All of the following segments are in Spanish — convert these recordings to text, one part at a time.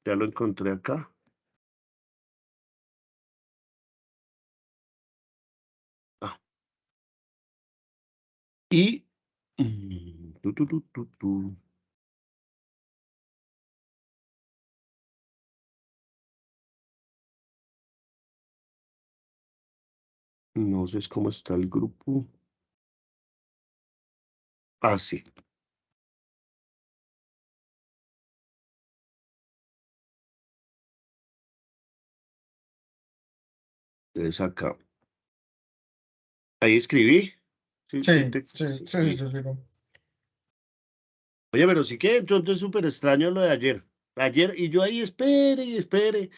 Ya lo encontré acá. Ah, y tu, tu, tu, tu, tu. No sé cómo está el grupo. Ah, sí, es acá. Ahí escribí. Sí, sí, Sí, sí, sí, sí, sí, yo listo. digo. Oye, pero sí que entonces súper extraño lo de ayer. Ayer, y yo ahí espere y espere.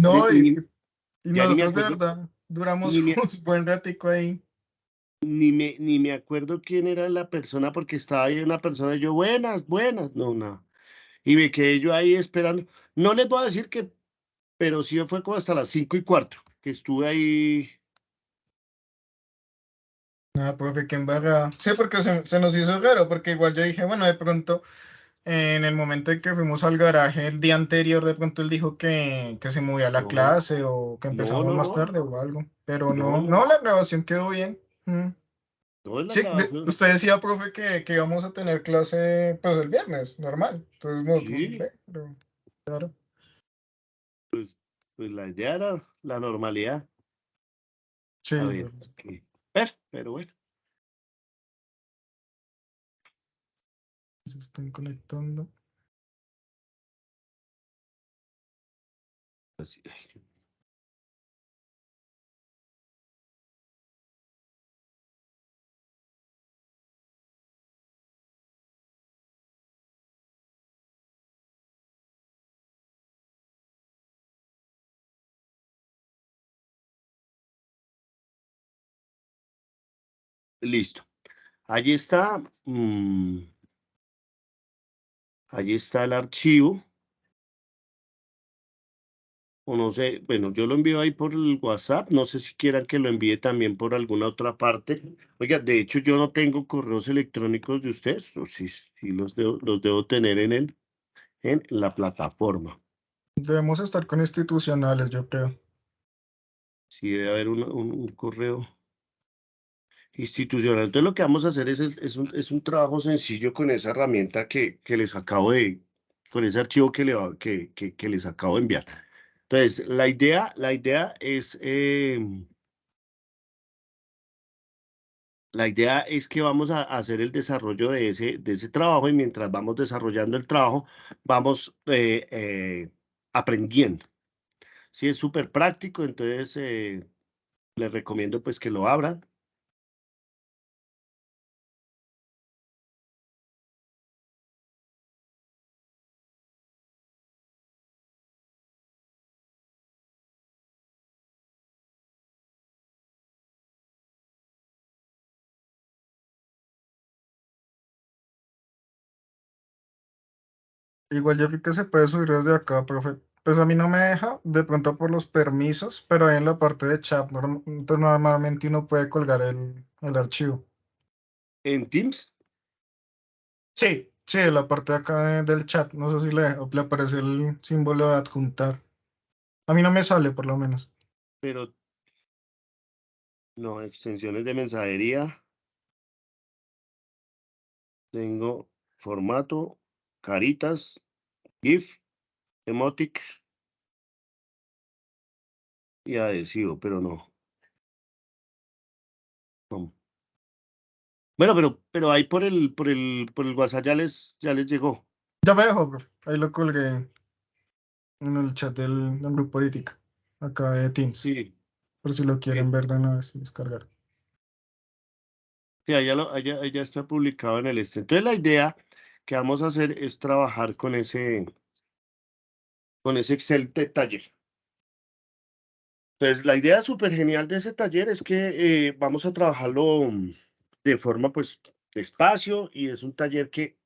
No, y Ya ni me nosotros de acuerdo, verdad duramos ni me, un buen ratico ahí. ni me acuerdo quién era la persona porque estaba ahí una persona y yo, buenas, buenas, no, nada. Y me quedé yo ahí esperando. No les voy a decir que, pero sí fue como hasta las 5:15 que estuve ahí. Ah, profe, qué embarrada. Sí, porque se nos hizo raro, porque igual yo dije, bueno, de pronto, en el momento en que fuimos al garaje el día anterior, de pronto él dijo que se movía la No, clase o que no, empezamos no, más no, tarde o algo. Pero no, no, no, no, la grabación quedó bien. Mm. no es la Sí, grabación. usted decía, profe, que íbamos a tener clase pues el viernes, normal. Entonces nosotros, Sí, ve, pero claro. pues, pues la idea era la normalidad. A Sí, ver, profe. aquí. Pero bueno. Se están conectando. Así, ay, listo. Allí está. Allí está el archivo. O no sé, bueno, yo lo envío ahí por el WhatsApp. No sé si quieran que lo envíe también por alguna otra parte. Oiga, de hecho, yo no tengo correos electrónicos de ustedes. O sí, sí los debo tener en la plataforma. Debemos estar con institucionales, yo creo. Sí, debe haber un correo institucional. Entonces, lo que vamos a hacer es un trabajo sencillo con esa herramienta que les acabo con ese archivo que les acabo de enviar. Entonces, la idea es, la idea es que vamos a hacer el desarrollo de ese trabajo y mientras vamos desarrollando el trabajo, vamos aprendiendo. Sí, es súper práctico, entonces les recomiendo pues que lo abran. Igual yo creo que se puede subir desde acá, profe. Pues a mí no me deja, de pronto por los permisos, pero ahí en la parte de chat, entonces normalmente uno puede colgar el archivo. En Teams, Sí, sí, en la parte de acá del chat, no sé si le aparece el símbolo de adjuntar. A mí no me sale, por lo menos. pero no, extensiones de mensajería. Tengo formato, caritas, GIF, emotic y adhesivo, pero no. No. Bueno, pero ahí por el WhatsApp ya les llegó. Ya me dejó, profe. Ahí lo colgué en el chat del grupo política, acá de Teams, Sí, por si lo quieren bien. ver de una vez y descargar. Sí, allá está publicado en el este. Entonces la idea que vamos a hacer es trabajar con ese Excel de taller. Entonces la idea súper genial de ese taller es que vamos a trabajarlo de forma pues despacio y es un taller que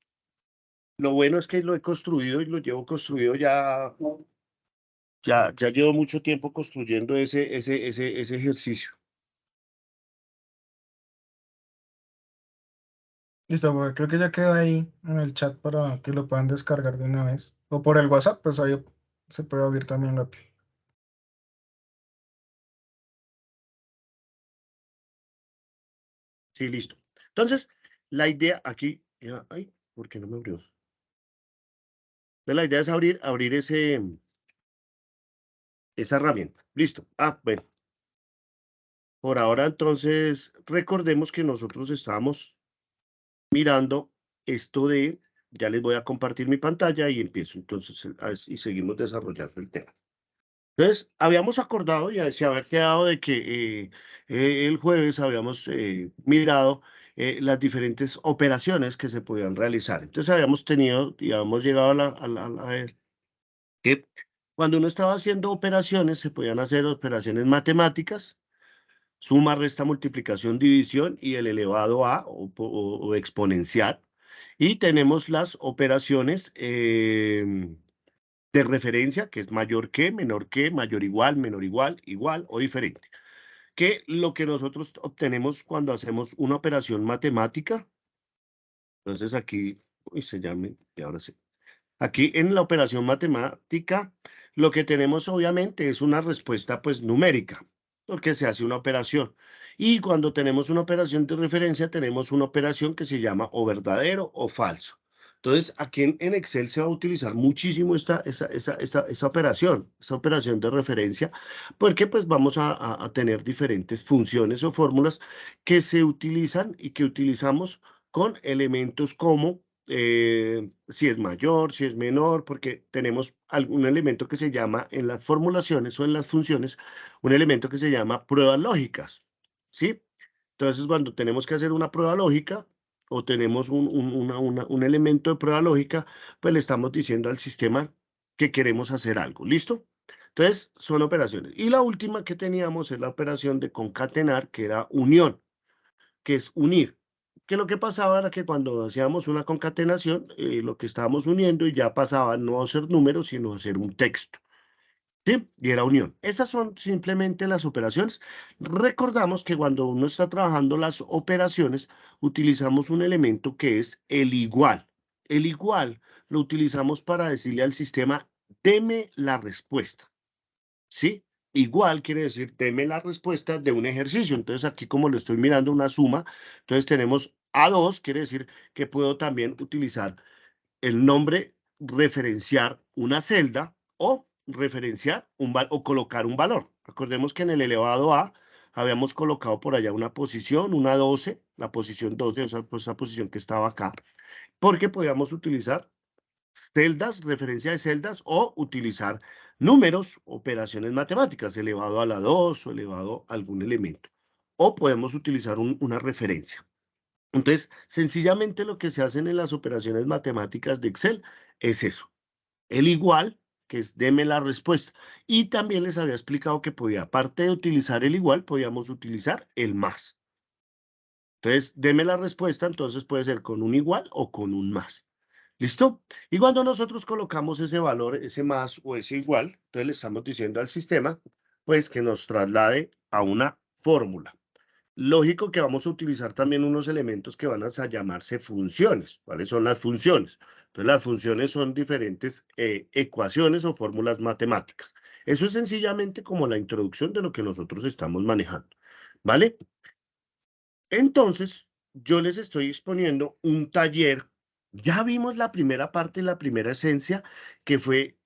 lo bueno es que lo he construido y lo llevo construido ya llevo mucho tiempo construyendo ese ejercicio. Listo, pues, creo que ya quedó ahí en el chat para que lo puedan descargar de una vez. O por el WhatsApp, pues ahí se puede abrir también la. Sí, listo. Entonces, la idea aquí, ya, ay, ¿por qué no me abrió? Entonces, la idea es abrir esa herramienta. Listo. Ah, bueno. Por ahora, entonces, recordemos que nosotros estábamos mirando esto de, ya les voy a compartir mi pantalla y empiezo entonces y seguimos desarrollando el tema. Entonces, habíamos acordado y se había quedado de que el jueves habíamos mirado las diferentes operaciones que se podían realizar. Entonces, habíamos tenido y habíamos llegado a ver que cuando uno estaba haciendo operaciones, se podían hacer operaciones matemáticas, suma, resta, multiplicación, división y el elevado a o exponencial. Y tenemos las operaciones de referencia, que es mayor que, mayor igual, menor igual, igual o diferente. Que lo que nosotros obtenemos cuando hacemos una operación matemática, entonces aquí, uy, se llame, y ahora sí. Aquí en la operación matemática, lo que tenemos obviamente es una respuesta pues numérica, porque se hace una operación. Y cuando tenemos una operación de referencia, tenemos una operación que se llama o verdadero o falso. Entonces, aquí en Excel se va a utilizar muchísimo esa operación de referencia, porque pues vamos a tener diferentes funciones o fórmulas que se utilizan y que utilizamos con elementos como si es mayor, si es menor, porque tenemos algún elemento que se llama en las formulaciones o en las funciones, un elemento que se llama pruebas lógicas, ¿sí? Entonces, cuando tenemos que hacer una prueba lógica o tenemos un elemento de prueba lógica, pues le estamos diciendo al sistema que queremos hacer algo, ¿listo? Entonces, son operaciones. Y la última que teníamos es la operación de concatenar, que era unión, que es unir. Que lo que pasaba era que cuando hacíamos una concatenación, lo que estábamos uniendo y ya pasaba no a ser números, sino a ser un texto. ¿Sí? Y era unión. Esas son simplemente las operaciones. Recordamos que cuando uno está trabajando las operaciones, utilizamos un elemento que es el igual. El igual lo utilizamos para decirle al sistema, deme la respuesta. ¿Sí? Igual quiere decir, deme la respuesta de un ejercicio. Entonces, aquí como lo estoy mirando, una suma, entonces tenemos A2, quiere decir que puedo también utilizar el nombre, referenciar una celda o referenciar o colocar un valor. Acordemos que en el elevado A habíamos colocado por allá una posición, una 12, la posición 12, o sea, pues esa posición que estaba acá, porque podíamos utilizar celdas, referencia de celdas o utilizar números, operaciones matemáticas, elevado a la 2 o elevado a algún elemento. O podemos utilizar una referencia. Entonces, sencillamente lo que se hacen en las operaciones matemáticas de Excel es eso. El igual, que es deme la respuesta. Y también les había explicado que podía, aparte de utilizar el igual, podíamos utilizar el más. Entonces, deme la respuesta, entonces puede ser con un igual o con un más. ¿Listo? Y cuando nosotros colocamos ese valor, ese más o ese igual, entonces le estamos diciendo al sistema, pues que nos traslade a una fórmula. Lógico que vamos a utilizar también unos elementos que van a llamarse funciones. ¿Cuáles son las funciones? Entonces, las funciones son diferentes ecuaciones o fórmulas matemáticas. Eso es sencillamente como la introducción de lo que nosotros estamos manejando. ¿Vale? Entonces, yo les estoy exponiendo un taller. Ya vimos la primera parte, la primera esencia, que fue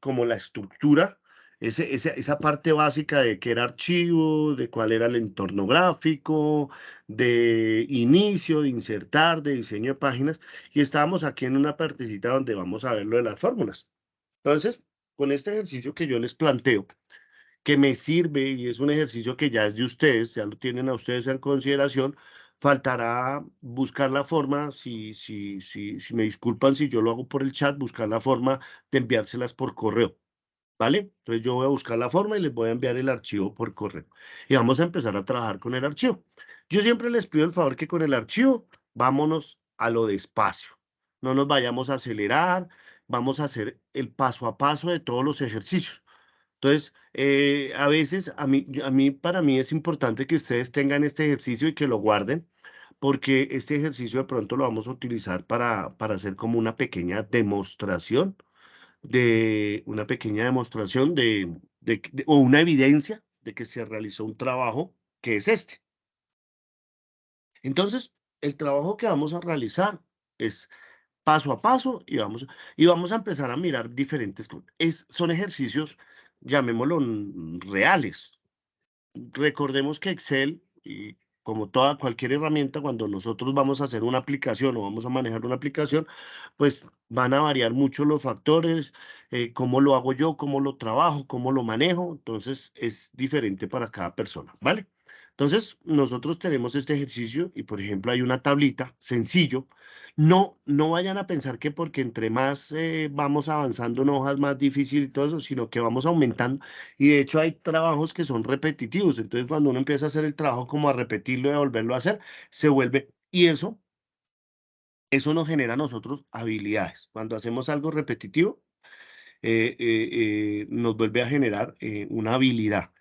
como la estructura, esa parte básica de qué era archivo, de cuál era el entorno gráfico, de inicio, de insertar, de diseño de páginas, y estábamos aquí en una partecita donde vamos a ver lo de las fórmulas. Entonces, con este ejercicio que yo les planteo, que me sirve y es un ejercicio que ya es de ustedes, ya lo tienen a ustedes en consideración. Faltará buscar la forma, si me disculpan si yo lo hago por el chat, buscar la forma de enviárselas por correo, ¿vale? Entonces yo voy a buscar la forma y les voy a enviar el archivo por correo. Y vamos a empezar a trabajar con el archivo. Yo siempre les pido el favor que con el archivo vámonos a lo despacio. No nos vayamos a acelerar, vamos a hacer el paso a paso de todos los ejercicios. Entonces, para mí es importante que ustedes tengan este ejercicio y que lo guarden, porque este ejercicio de pronto lo vamos a utilizar para hacer como una pequeña demostración o una evidencia de que se realizó un trabajo que es este. Entonces, el trabajo que vamos a realizar es paso a paso y vamos a empezar a mirar diferentes cosas. Son ejercicios, llamémoslo reales. Recordemos que Excel, y como toda cualquier herramienta, cuando nosotros vamos a hacer una aplicación o vamos a manejar una aplicación, pues van a variar mucho los factores, cómo lo hago yo, cómo lo trabajo, cómo lo manejo. Entonces, es diferente para cada persona, ¿vale? Entonces, nosotros tenemos este ejercicio y, por ejemplo, hay una tablita sencillo. No vayan a pensar que porque entre más vamos avanzando en hojas más difícil y todo eso, sino que vamos aumentando. Y de hecho hay trabajos que son repetitivos. Entonces, cuando uno empieza a hacer el trabajo como a repetirlo y a volverlo a hacer, se vuelve. Y eso nos genera a nosotros habilidades. Cuando hacemos algo repetitivo, nos vuelve a generar una habilidad.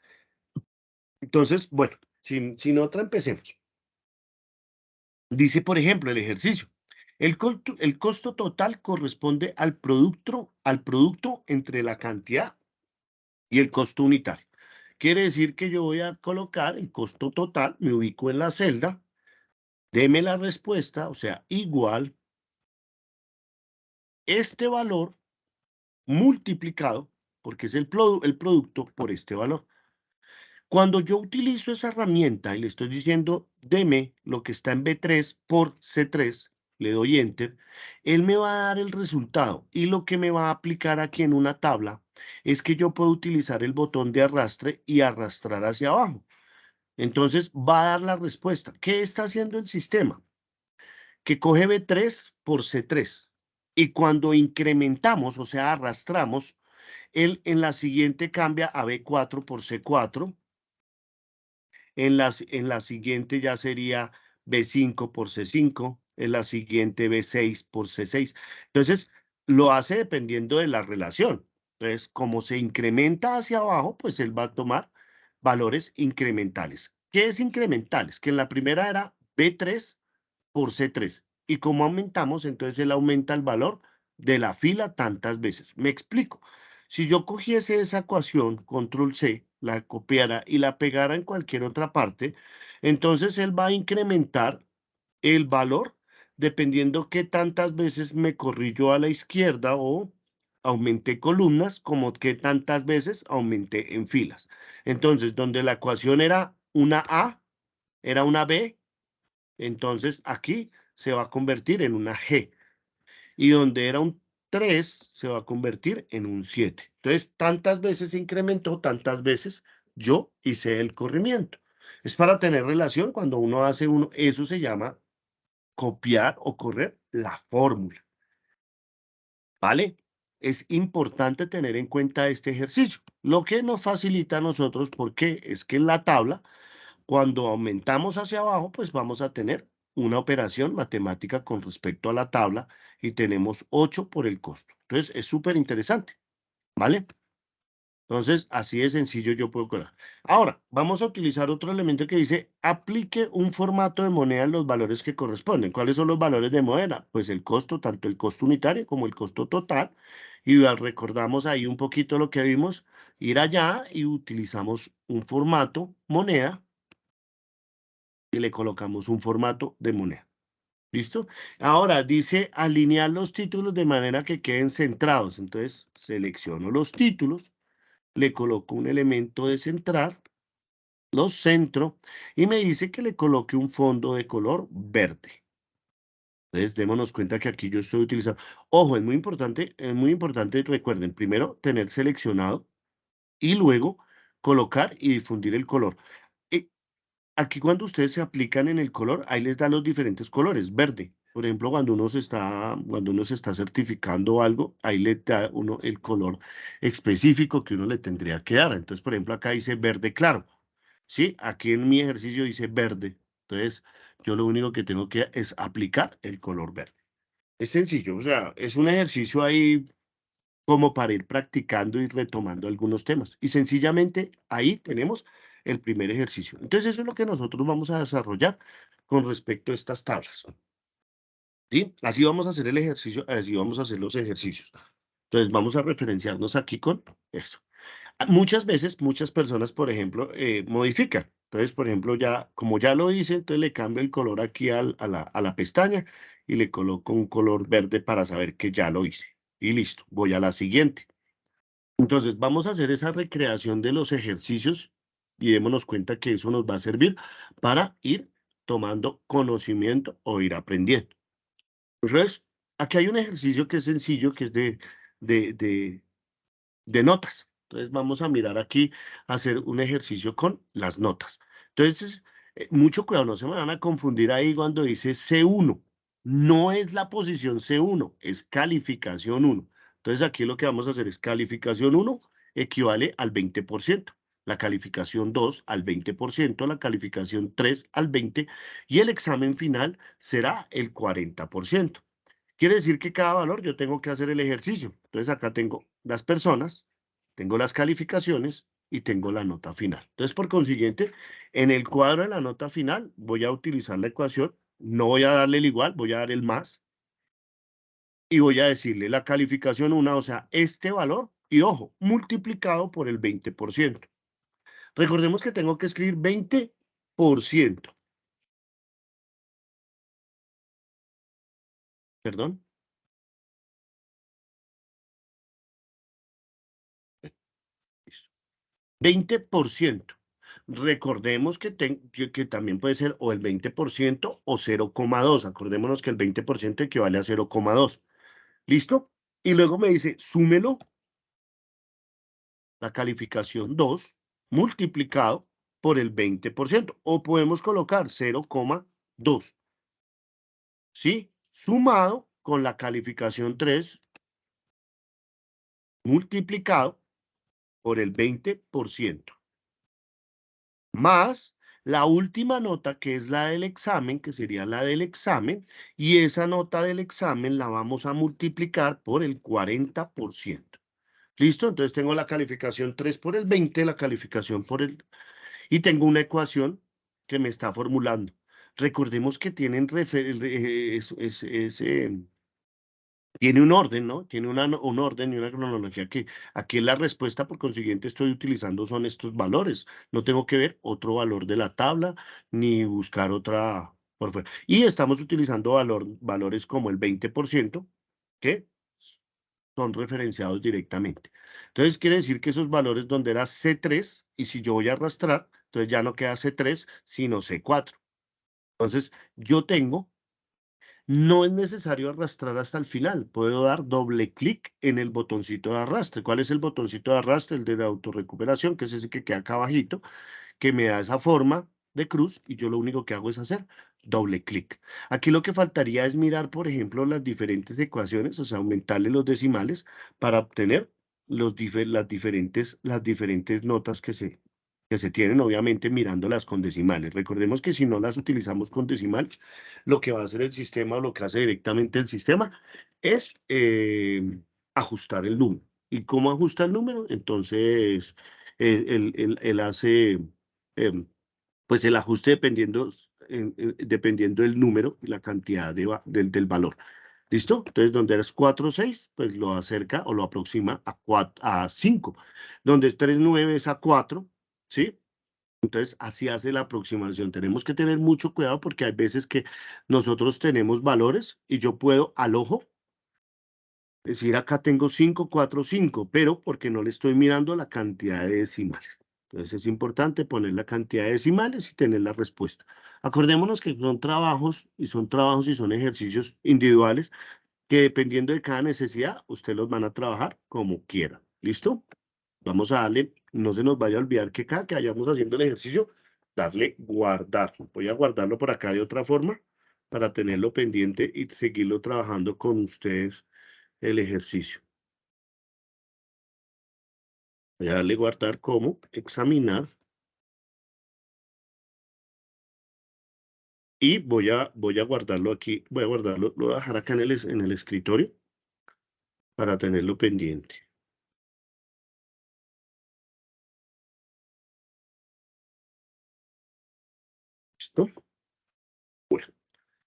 Entonces, bueno, sin otra, empecemos. Dice, por ejemplo, el ejercicio. El costo total corresponde al producto entre la cantidad y el costo unitario. Quiere decir que yo voy a colocar el costo total, me ubico en la celda, deme la respuesta, o sea, igual este valor multiplicado, porque es el producto por este valor. Cuando yo utilizo esa herramienta y le estoy diciendo, deme lo que está en B3 por C3, le doy Enter, él me va a dar el resultado y lo que me va a aplicar aquí en una tabla es que yo puedo utilizar el botón de arrastre y arrastrar hacia abajo. Entonces va a dar la respuesta. ¿Qué está haciendo el sistema? Que coge B3 por C3 y cuando incrementamos, o sea, arrastramos, él en la siguiente cambia a B4 por C4. En la siguiente ya sería B5 por C5, en la siguiente B6 por C6. Entonces, lo hace dependiendo de la relación. Entonces, como se incrementa hacia abajo, pues él va a tomar valores incrementales. ¿Qué es incrementales? Que en la primera era B3 por C3. Y como aumentamos, entonces él aumenta el valor de la fila tantas veces. Me explico. Si yo cogiese esa ecuación, control C, la copiara y la pegara en cualquier otra parte, entonces él va a incrementar el valor dependiendo qué tantas veces me corrí yo a la izquierda o aumenté columnas, como qué tantas veces aumenté en filas. Entonces, donde la ecuación era una A, era una B, entonces aquí se va a convertir en una G. Y donde era un 3 se va a convertir en un 7. Entonces, tantas veces se incrementó, tantas veces yo hice el corrimiento. Es para tener relación cuando uno hace uno, eso se llama copiar o correr la fórmula, ¿vale? Es importante tener en cuenta este ejercicio, lo que nos facilita a nosotros porque es que en la tabla, cuando aumentamos hacia abajo, pues vamos a tener una operación matemática con respecto a la tabla y tenemos 8 por el costo. Entonces, es súper interesante, ¿vale? Entonces, así de sencillo yo puedo colar. Ahora, vamos a utilizar otro elemento que dice, aplique un formato de moneda en los valores que corresponden. ¿Cuáles son los valores de moneda? Pues el costo, tanto el costo unitario como el costo total. Y recordamos ahí un poquito lo que vimos, ir allá y utilizamos un formato moneda y le colocamos un formato de moneda. ¿Listo? Ahora dice alinear los títulos de manera que queden centrados. Entonces, selecciono los títulos, le coloco un elemento de centrar, los centro y me dice que le coloque un fondo de color verde. Entonces, démonos cuenta que aquí yo estoy utilizando. Ojo, es muy importante, recuerden, primero tener seleccionado y luego colocar y difundir el color. Aquí cuando ustedes se aplican en el color, ahí les dan los diferentes colores, verde. Por ejemplo, cuando uno se está certificando algo, ahí le da uno el color específico que uno le tendría que dar. Entonces, por ejemplo, acá dice verde claro. ¿Sí? Aquí en mi ejercicio dice verde. Entonces, yo lo único que tengo que es aplicar el color verde. Es sencillo, o sea, es un ejercicio ahí como para ir practicando y retomando algunos temas. Y sencillamente ahí tenemos el primer ejercicio. Entonces, eso es lo que nosotros vamos a desarrollar con respecto a estas tablas. ¿Sí? Así vamos a hacer el ejercicio, así vamos a hacer los ejercicios. Entonces, vamos a referenciarnos aquí con eso. Muchas veces, muchas personas, por ejemplo, modifican. Entonces, por ejemplo, ya, como ya lo hice, entonces le cambio el color aquí a la pestaña y le coloco un color verde para saber que ya lo hice. Y listo, voy a la siguiente. Entonces, vamos a hacer esa recreación de los ejercicios y démonos cuenta que eso nos va a servir para ir tomando conocimiento o ir aprendiendo. Entonces, aquí hay un ejercicio que es sencillo, que es de, de, de notas. Entonces vamos a mirar aquí, a hacer un ejercicio con las notas. Entonces, mucho cuidado, no se me van a confundir ahí cuando dice C1. No es la posición C1, es calificación 1. Entonces aquí lo que vamos a hacer es calificación 1 equivale al 20%, la calificación 2 al 20%, la calificación 3 al 20% y el examen final será el 40%. Quiere decir que cada valor yo tengo que hacer el ejercicio. Entonces acá tengo las personas, tengo las calificaciones y tengo la nota final. Entonces, por consiguiente, en el cuadro de la nota final voy a utilizar la ecuación, no voy a darle el igual, voy a dar el más y voy a decirle la calificación 1, o sea, este valor, y ojo, multiplicado por el 20%. Recordemos que tengo que escribir 20%. Perdón. 20%. Recordemos que también puede ser o el 20% o 0,2. Acordémonos que el 20% equivale a 0,2. ¿Listo? Y luego me dice, súmelo la calificación 2 multiplicado por el 20%. O podemos colocar 0,2. ¿Sí? Sumado con la calificación 3 multiplicado por el 20%. Más la última nota, que es la del examen, que sería la del examen, y esa nota del examen la vamos a multiplicar por el 40%. ¿Listo? Entonces tengo la calificación 3 por el 20, la calificación por el... Y tengo una ecuación que me está formulando. Recordemos que tienen tiene un orden, ¿no? Tiene un orden y una cronología que aquí en la respuesta, por consiguiente, estoy utilizando son estos valores. No tengo que ver otro valor de la tabla ni buscar otra por fuera. Y estamos utilizando valores como el 20%, que son referenciados directamente. Entonces, quiere decir que esos valores donde era C3, y si yo voy a arrastrar, entonces ya no queda C3, sino C4. Entonces, yo tengo no es necesario arrastrar hasta el final. Puedo dar doble clic en el botoncito de arrastre. ¿Cuál es el botoncito de arrastre? El de la autorrecuperación, que es ese que queda acá abajito, que me da esa forma de cruz y yo lo único que hago es hacer doble clic. Aquí lo que faltaría es mirar, por ejemplo, las diferentes ecuaciones, o sea, aumentarle los decimales para obtener las diferentes notas que se tienen, obviamente mirándolas con decimales. Recordemos que si no las utilizamos con decimales, lo que va a hacer el sistema o lo que hace directamente el sistema es ajustar el número. ¿Y cómo ajusta el número? Entonces, él hace pues el ajuste dependiendo del número y la cantidad del valor. ¿Listo? Entonces, donde es 4, 6, pues lo acerca o lo aproxima a 5. Donde es 3, 9 es a 4, ¿sí? Entonces, así hace la aproximación. Tenemos que tener mucho cuidado porque hay veces que nosotros tenemos valores y yo puedo al ojo decir acá tengo 5, 4, 5, pero porque no le estoy mirando la cantidad de decimales. Entonces es importante poner la cantidad de decimales y tener la respuesta. Acordémonos que son trabajos y son ejercicios individuales que dependiendo de cada necesidad, ustedes los van a trabajar como quieran. ¿Listo? Vamos a darle, no se nos vaya a olvidar que cada que vayamos haciendo el ejercicio, darle guardar. Voy a guardarlo por acá de otra forma para tenerlo pendiente y seguirlo trabajando con ustedes el ejercicio. Voy a darle guardar como examinar y voy a guardarlo aquí. Voy a guardarlo, lo voy a dejar acá en el escritorio para tenerlo pendiente. ¿Listo? Bueno,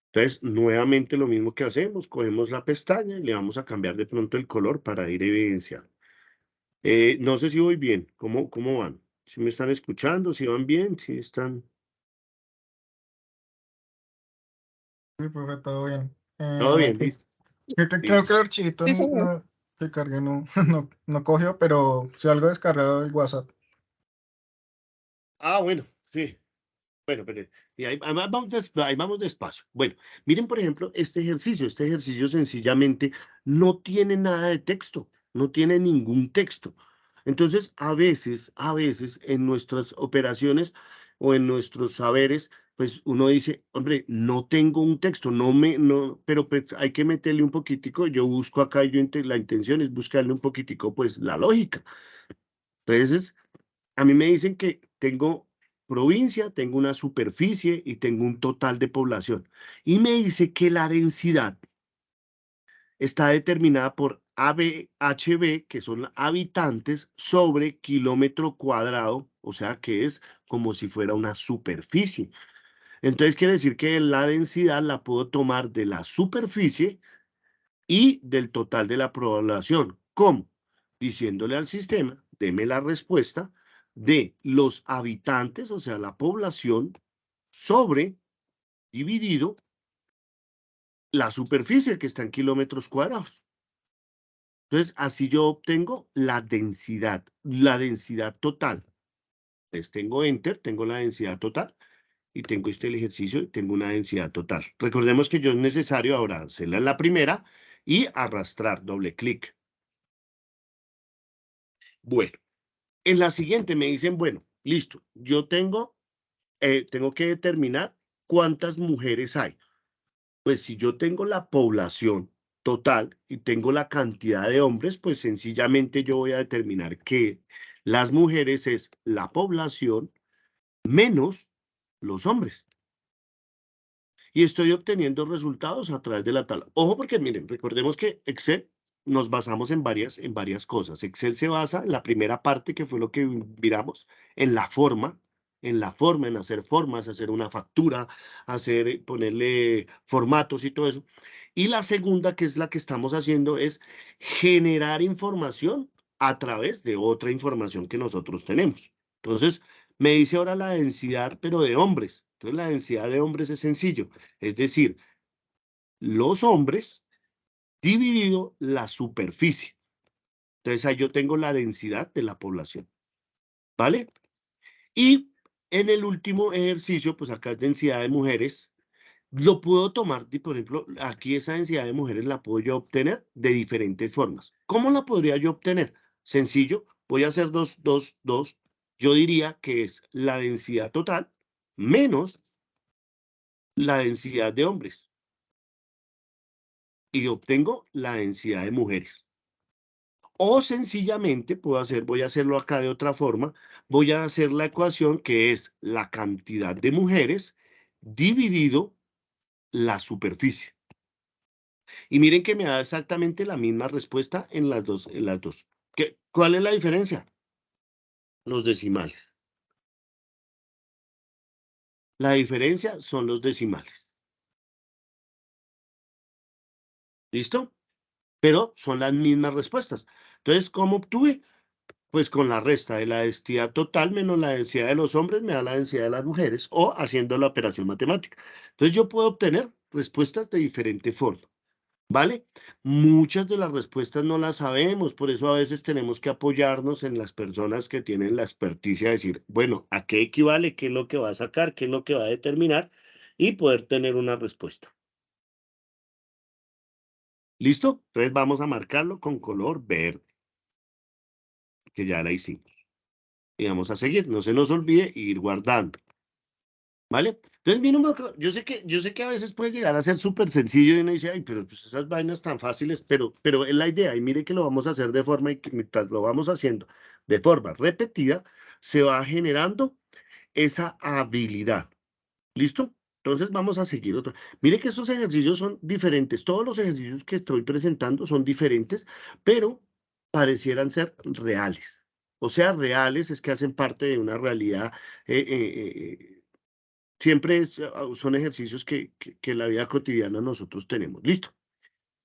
entonces nuevamente lo mismo que hacemos, cogemos la pestaña y le vamos a cambiar de pronto el color para ir evidenciando. No sé si voy bien, ¿cómo van? ¿Si me están escuchando? ¿Si van bien? ¿Si están? Sí, profe, todo bien. Todo bien, listo. Creo que Listo. el archivito que cargué no cogió, pero si algo descargado el WhatsApp. Ah, bueno, sí. Bueno, pero y ahí vamos despacio. Bueno, miren, por ejemplo, este ejercicio. Este ejercicio sencillamente no tiene nada de texto, no tiene ningún texto. Entonces, a veces en nuestras operaciones o en nuestros saberes, pues uno dice, hombre, no tengo un texto, pero pues, hay que meterle un poquitico. Yo busco acá, la intención es buscarle un poquitico, pues la lógica. Entonces, a mí me dicen que tengo provincia, tengo una superficie y tengo un total de población. Y me dice que la densidad está determinada por ABHB, que son habitantes, sobre kilómetro cuadrado, o sea que es como si fuera una superficie. Entonces quiere decir que la densidad la puedo tomar de la superficie y del total de la población. ¿Cómo? Diciéndole al sistema, deme la respuesta de los habitantes, o sea, la población, sobre dividido la superficie que está en kilómetros cuadrados. Entonces, así yo obtengo la densidad total. Entonces, tengo Enter, tengo la densidad total y tengo el ejercicio y tengo una densidad total. Recordemos que yo es necesario ahora hacerla en la primera y arrastrar, doble clic. Bueno, en la siguiente me dicen, bueno, listo, yo tengo que determinar cuántas mujeres hay. Pues si yo tengo la población total y tengo la cantidad de hombres, pues sencillamente yo voy a determinar que las mujeres es la población menos los hombres. Y estoy obteniendo resultados a través de la tabla. Ojo, porque miren, recordemos que Excel nos basamos en varias cosas. Excel se basa en la primera parte, que fue lo que miramos, en la forma, en hacer formas, hacer una factura, ponerle formatos y todo eso. Y la segunda, que es la que estamos haciendo, es generar información a través de otra información que nosotros tenemos. Entonces, me dice ahora la densidad, pero de hombres. Entonces, la densidad de hombres es sencillo. Es decir, los hombres dividido la superficie. Entonces, ahí yo tengo la densidad de la población, ¿vale? Y en el último ejercicio, pues acá es densidad de mujeres. Lo puedo tomar, por ejemplo, aquí esa densidad de mujeres la puedo yo obtener de diferentes formas. ¿Cómo la podría yo obtener? Sencillo, voy a hacer dos. Yo diría que es la densidad total menos la densidad de hombres y obtengo la densidad de mujeres. O sencillamente voy a hacerlo acá de otra forma, voy a hacer la ecuación que es la cantidad de mujeres dividido la superficie. Y miren que me da exactamente la misma respuesta en las dos. ¿Cuál es la diferencia? Los decimales. La diferencia son los decimales. ¿Listo? Pero son las mismas respuestas. Entonces, ¿cómo obtuve? Pues con la resta de la densidad total menos la densidad de los hombres me da la densidad de las mujeres o haciendo la operación matemática. Entonces yo puedo obtener respuestas de diferente forma, ¿vale? Muchas de las respuestas no las sabemos, por eso a veces tenemos que apoyarnos en las personas que tienen la experticia de decir, bueno, ¿a qué equivale? ¿Qué es lo que va a sacar? ¿Qué es lo que va a determinar? Y poder tener una respuesta. ¿Listo? Entonces vamos a marcarlo con color verde, que ya la hicimos. Y vamos a seguir. No se nos olvide ir guardando. ¿Vale? Entonces, mi número, yo sé que a veces puede llegar a ser súper sencillo y uno dice, ay, pero pues esas vainas tan fáciles, pero es la idea. Y mire que lo vamos a hacer de forma, y que mientras lo vamos haciendo de forma repetida, se va generando esa habilidad. ¿Listo? Entonces vamos a seguir otro. Mire que estos ejercicios son diferentes. Todos los ejercicios que estoy presentando son diferentes, pero parecieran ser reales. O sea, reales es que hacen parte de una realidad. Siempre son ejercicios que en la vida cotidiana nosotros tenemos. Listo.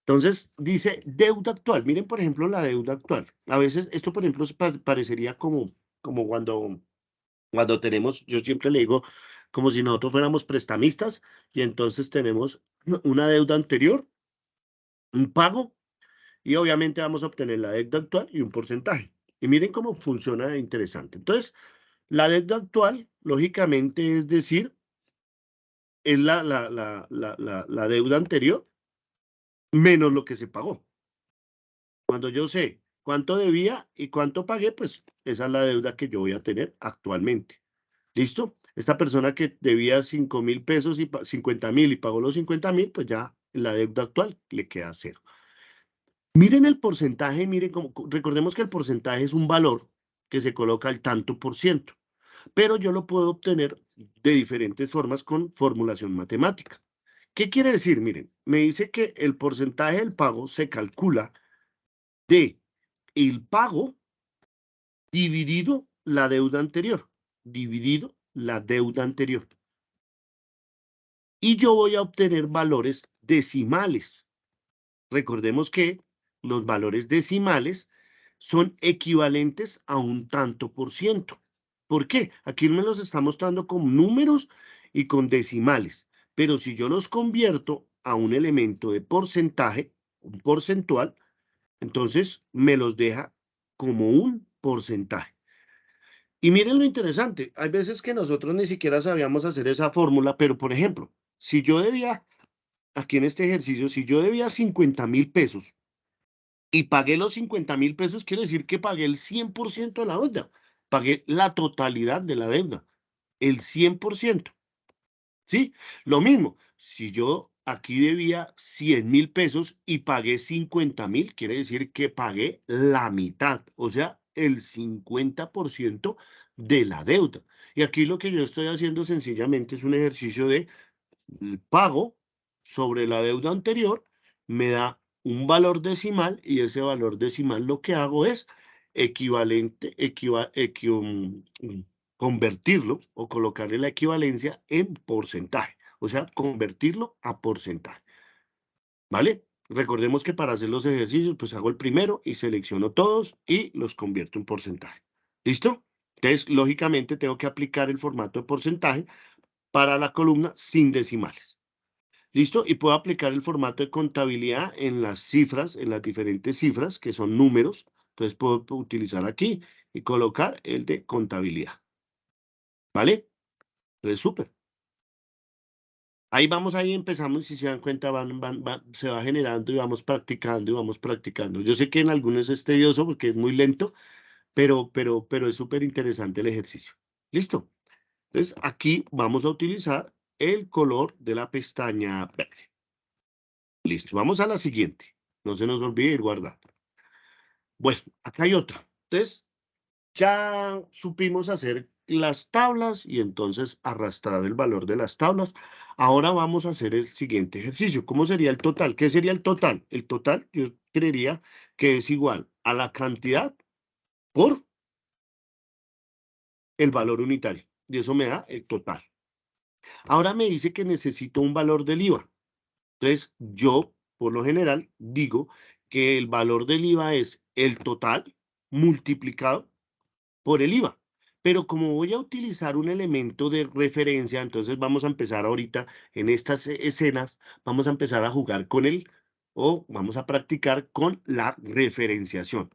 Entonces, dice deuda actual. Miren, por ejemplo, la deuda actual. A veces, esto, por ejemplo, parecería como cuando tenemos, yo siempre le digo, como si nosotros fuéramos prestamistas y entonces tenemos una deuda anterior, un pago, y obviamente vamos a obtener la deuda actual y un porcentaje. Y miren cómo funciona de interesante. Entonces, la deuda actual, lógicamente, es decir, es la deuda anterior menos lo que se pagó. Cuando yo sé cuánto debía y cuánto pagué, pues esa es la deuda que yo voy a tener actualmente. ¿Listo? Esta persona que debía 5.000 pesos y 50.000 y pagó los 50.000, pues ya la deuda actual le queda cero. Miren el porcentaje, miren cómo, recordemos que el porcentaje es un valor que se coloca al tanto por ciento, pero yo lo puedo obtener de diferentes formas con formulación matemática. ¿Qué quiere decir? Miren, me dice que el porcentaje del pago se calcula de el pago dividido la deuda anterior, dividido la deuda anterior. Y yo voy a obtener valores decimales. Recordemos que los valores decimales son equivalentes a un tanto por ciento. ¿Por qué? Aquí me los está mostrando con números y con decimales. Pero si yo los convierto a un elemento de porcentaje, un porcentual, entonces me los deja como un porcentaje. Y miren lo interesante, hay veces que nosotros ni siquiera sabíamos hacer esa fórmula, pero por ejemplo, si yo debía, aquí en este ejercicio, si yo debía 50.000 pesos y pagué los 50.000 pesos, quiere decir que pagué el 100% de la deuda, pagué la totalidad de la deuda, el 100%. ¿Sí? Lo mismo, si yo aquí debía 100.000 pesos y pagué 50.000, quiere decir que pagué la mitad, o sea, el 50% de la deuda. Y aquí lo que yo estoy haciendo sencillamente es un ejercicio de pago sobre la deuda anterior, me da un valor decimal y ese valor decimal lo que hago es equivalente, convertirlo o colocarle la equivalencia en porcentaje, o sea, convertirlo a porcentaje, ¿vale? Recordemos que para hacer los ejercicios, pues hago el primero y selecciono todos y los convierto en porcentaje. ¿Listo? Entonces, lógicamente, tengo que aplicar el formato de porcentaje para la columna sin decimales. ¿Listo? Y puedo aplicar el formato de contabilidad en las cifras, en las diferentes cifras, que son números. Entonces puedo utilizar aquí y colocar el de contabilidad. ¿Vale? Entonces, súper. Ahí vamos, ahí empezamos, si se dan cuenta, se va generando y vamos practicando y vamos practicando. Yo sé que en algunos es tedioso porque es muy lento, pero es súper interesante el ejercicio. ¿Listo? Entonces, aquí vamos a utilizar el color de la pestaña verde. Listo, vamos a la siguiente. No se nos olvide ir guardando. Bueno, acá hay otra. Entonces, ya supimos hacer las tablas y entonces arrastrar el valor de las tablas. Ahora vamos a hacer el siguiente ejercicio. ¿Cómo sería el total? ¿Qué sería el total? El total yo creería que es igual a la cantidad por el valor unitario. Y eso me da el total. Ahora me dice que necesito un valor del IVA. Entonces, yo, por lo general, digo que el valor del IVA es el total multiplicado por el IVA. Pero como voy a utilizar un elemento de referencia, entonces vamos a empezar ahorita en estas escenas, vamos a empezar a jugar con o vamos a practicar con la referenciación.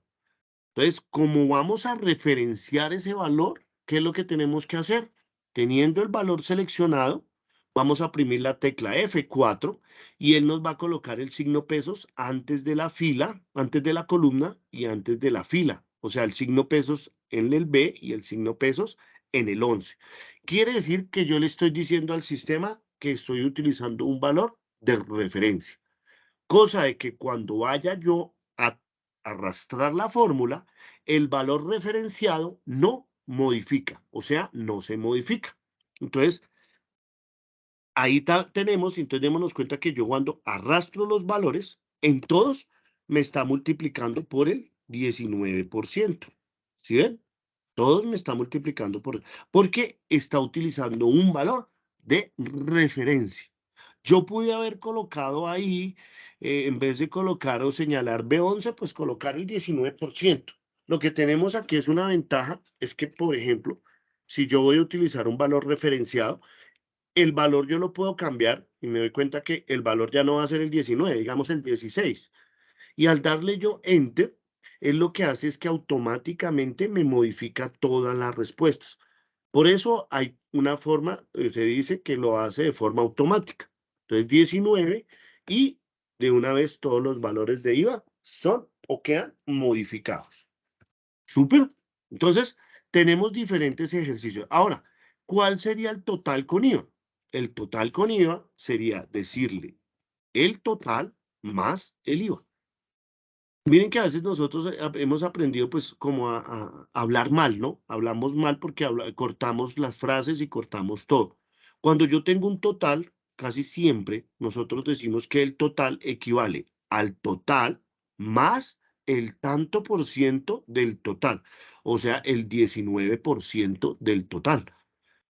Entonces, como vamos a referenciar ese valor, ¿qué es lo que tenemos que hacer? Teniendo el valor seleccionado, vamos a oprimir la tecla F4 y él nos va a colocar el signo pesos antes de la fila, antes de la columna y antes de la fila. O sea, el signo pesos en el B y el signo pesos en el 11. Quiere decir que yo le estoy diciendo al sistema que estoy utilizando un valor de referencia. Cosa de que cuando vaya yo a arrastrar la fórmula, el valor referenciado no modifica, o sea, no se modifica. Entonces, ahí tenemos, entonces démonos cuenta que yo cuando arrastro los valores, en todos me está multiplicando por el 19%. ¿Sí ven? Todos me está multiplicando porque está utilizando un valor de referencia. Yo pude haber colocado ahí, en vez de colocar o señalar B11, pues colocar el 19%. Lo que tenemos aquí es una ventaja, es que, por ejemplo, si yo voy a utilizar un valor referenciado, el valor yo lo puedo cambiar y me doy cuenta que el valor ya no va a ser el 19, digamos el 16. Y al darle yo Enter, él lo que hace es que automáticamente me modifica todas las respuestas. Por eso hay una forma, se dice que lo hace de forma automática. Entonces 19 y de una vez todos los valores de IVA son o quedan modificados. Súper. Entonces, tenemos diferentes ejercicios. Ahora, ¿cuál sería el total con IVA? El total con IVA sería decirle el total más el IVA. Miren que a veces nosotros hemos aprendido pues como a hablar mal, ¿no? Hablamos mal porque cortamos las frases y cortamos todo. Cuando yo tengo un total, casi siempre nosotros decimos que el total equivale al total más el tanto por ciento del total, o sea, el 19% del total,